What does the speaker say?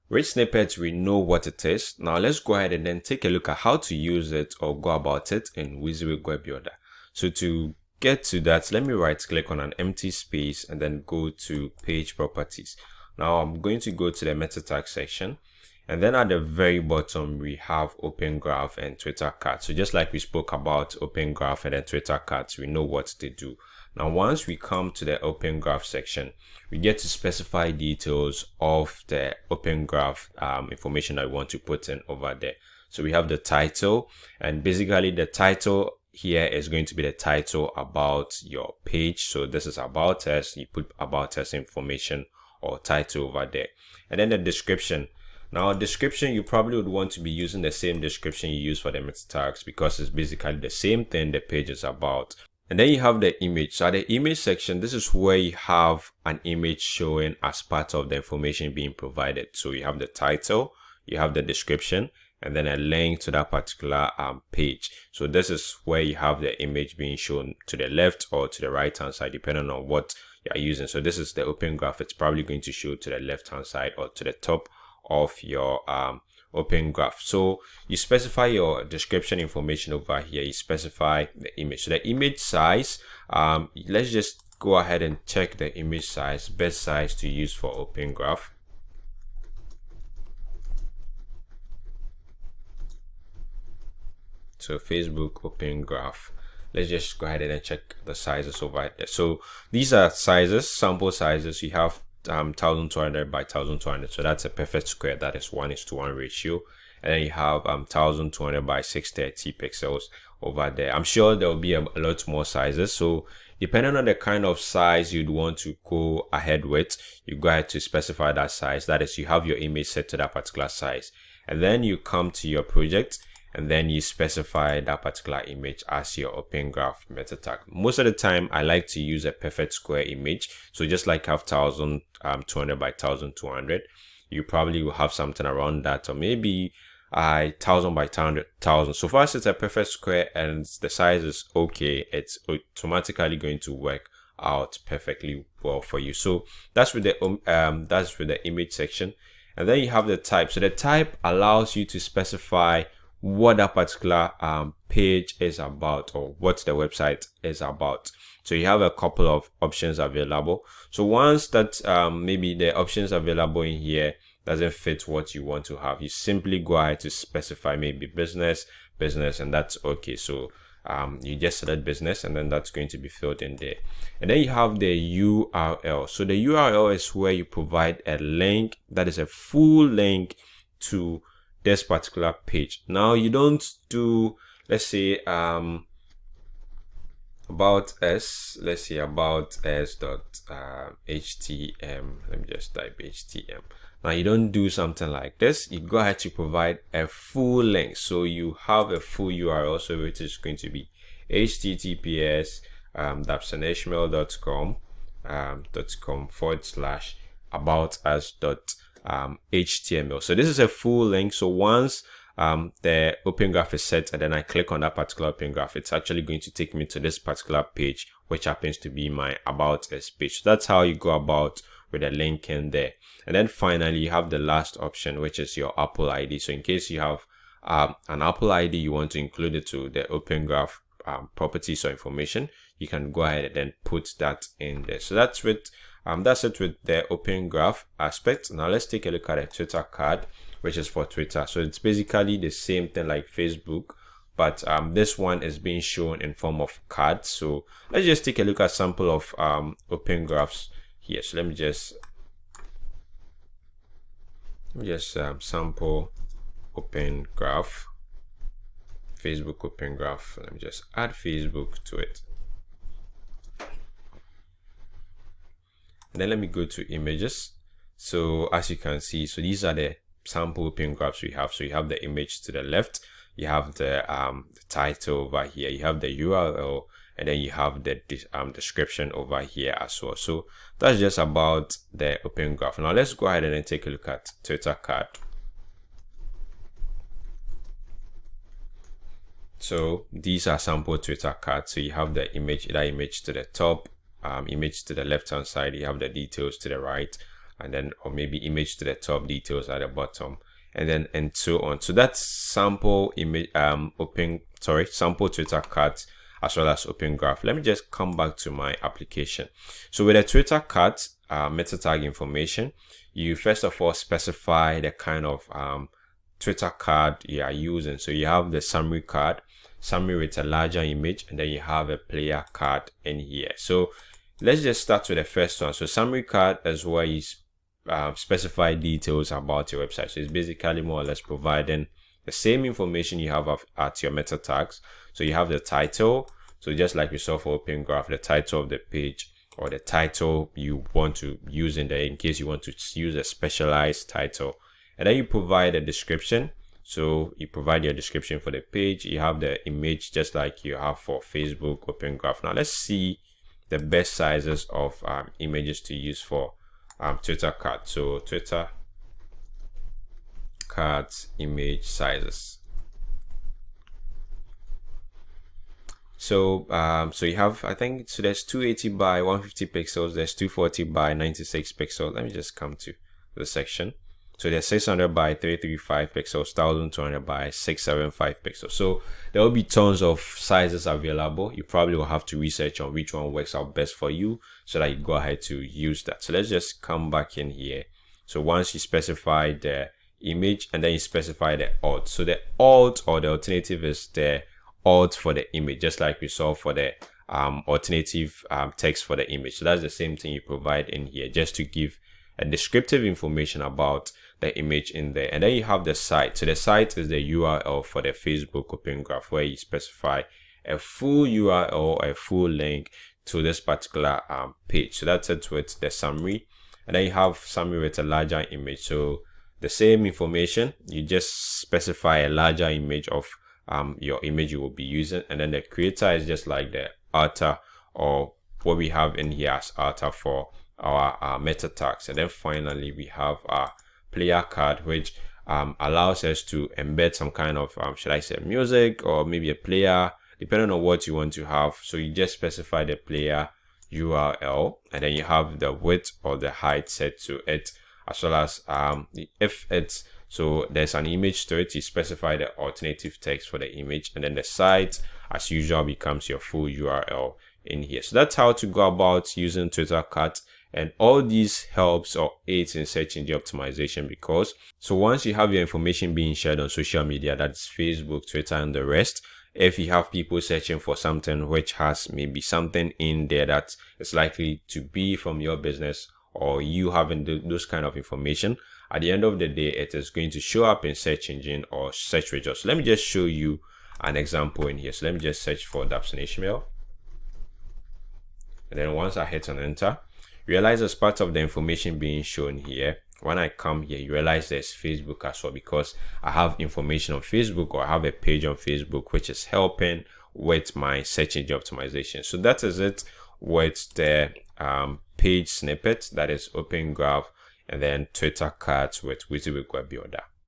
Rich Snippets, we know what it is. Now let's go ahead and then take a look at how to use it or go about it in WYSIWYG Web Builder. So to get to that, let me right click on an empty space and then go to page properties. Now I'm going to go to the meta tag section, and then at the very bottom we have Open Graph and Twitter cards. So just like we spoke about Open Graph and then Twitter cards, we know what they do. Now once we come to the Open Graph section, we get to specify details of the Open Graph information that we want to put in over there. So we have the title, and basically the title here is going to be the title about your page. So this is about us. You put about us information or title over there. And then the description. Now description, you probably would want to be using the same description you use for the meta tags because it's basically the same thing the page is about. And then you have the image. So at the image section, this is where you have an image showing as part of the information being provided. So you have the title, you have the description, and then a link to that particular page. So this is where you have the image being shown to the left or to the right hand side, depending on what you are using. So this is the Open Graph. It's probably going to show to the left hand side or to the top of your Open Graph. So you specify your description information over here. You specify the image. So the image size, let's just go ahead and check the image size, best size to use for Open Graph. So Facebook Open Graph. Let's just go ahead and check the sizes over there. So these are sizes, sample sizes. You have 1200 by 1200, so that's a perfect square. That is 1:1 ratio. And then you have 1200 by 630 pixels over there. I'm sure there will be a lot more sizes, so depending on the kind of size you'd want to go ahead with, you go ahead to specify that size. That is, you have your image set to that particular size, and then you come to your project and then you specify that particular image as your Open Graph meta tag. Most of the time, I like to use a perfect square image. So just like I have 1200 by 1200, you probably will have something around that, or maybe 1000 by 1000. So far as it's a perfect square and the size is okay, it's automatically going to work out perfectly well for you. So that's with the image section. And then you have the type. So the type allows you to specify what that particular page is about, or what the website is about. So you have a couple of options available. So once that maybe the options available in here doesn't fit what you want to have, you simply go ahead to specify maybe business, and that's okay. So you just select business, and then that's going to be filled in there. And then you have the URL. So the URL is where you provide a link that is a full link to this particular page. Now you don't do, let's say about us, let's say about us dot htm. Let me just type htm. Now you don't do something like this. You go ahead to provide a full link. So you have a full URL, so which is going to be https .com/about-us.html. So this is a full link. So once the Open Graph is set and then I click on that particular Open Graph, it's actually going to take me to this particular page, which happens to be my About Us page. So that's how you go about with a link in there. And then finally you have the last option, which is your Apple ID. So in case you have an Apple ID, you want to include it to the Open Graph properties or information, you can go ahead and then put that in there. So that's it with the Open Graph aspect. Now let's take a look at a Twitter card, which is for Twitter. So it's basically the same thing like Facebook, but this one is being shown in form of cards. So let's just take a look at sample of Open Graphs here. So let me just sample Open Graph, Facebook Open Graph. Let me just add Facebook to it. And then let me go to images. So as you can see, so these are the sample Open Graphs we have. So you have the image to the left, you have the title over here, you have the URL, and then you have the description over here as well. So that's just about the Open Graph. Now let's go ahead and then take a look at Twitter card. So these are sample Twitter cards. So you have the image, that image to the top, image to the left hand side, you have the details to the right, and then, or maybe image to the top, details at the bottom, and so on. So that's sample image, sample Twitter card as well as open graph. Let me just come back to my application. So with a Twitter card meta tag information, you first of all specify the kind of Twitter card you are using. So you have the summary card, summary with a larger image, and then you have a player card in here. So let's just start with the first one. So summary card is where you specify details about your website. So it's basically more or less providing the same information you have at your meta tags. So you have the title. So just like we saw for open graph, the title of the page, or the title you want to use in there in case you want to use a specialized title. And then you provide a description. So you provide your description for the page. You have the image just like you have for Facebook open graph. Now let's see the best sizes of images to use for Twitter card. So Twitter cards image sizes. So so you have, I think, so there's 280 by 150 pixels, there's 240 by 96 pixels. Let me just come to the section. So there's 600 by 335 pixels, 1200 by 675 pixels. So there will be tons of sizes available. You probably will have to research on which one works out best for you so that you go ahead to use that. So let's just come back in here. So once you specify the image and then you specify the alt. So the alt, or the alternative, is the alt for the image, just like we saw for the alternative text for the image. So that's the same thing you provide in here, just to give a descriptive information about the image in there. And then you have the site. So the site is the URL for the Facebook open graph, where you specify a full URL or a full link to this particular page. So that's it with the summary. And then you have summary with a larger image. So the same information, you just specify a larger image of your image you will be using. And then the creator is just like the author, or what we have in here as author for our meta tags. And then finally we have our player card, which allows us to embed some kind of should I say music, or maybe a player, depending on what you want to have. So you just specify the player URL, and then you have the width or the height set to it, as well as if it's, so there's an image to it, you specify the alternative text for the image, and then the site as usual becomes your full URL in here. So that's how to go about using Twitter cards. And all these helps or aids in search engine optimization, because so once you have your information being shared on social media, that's Facebook, Twitter, and the rest, if you have people searching for something which has maybe something in there that is likely to be from your business, or you having those kind of information, at the end of the day, it is going to show up in search engine or search results. So let me just show you an example in here. So let me just search for Dabson Ishmael. And then once I hit on enter, realize as part of the information being shown here, when I come here, you realize there's Facebook as well, because I have information on Facebook, or I have a page on Facebook which is helping with my search engine optimization. So that is it with the page snippet, that is open graph, and then Twitter cards with WYSIWYG Web Builder.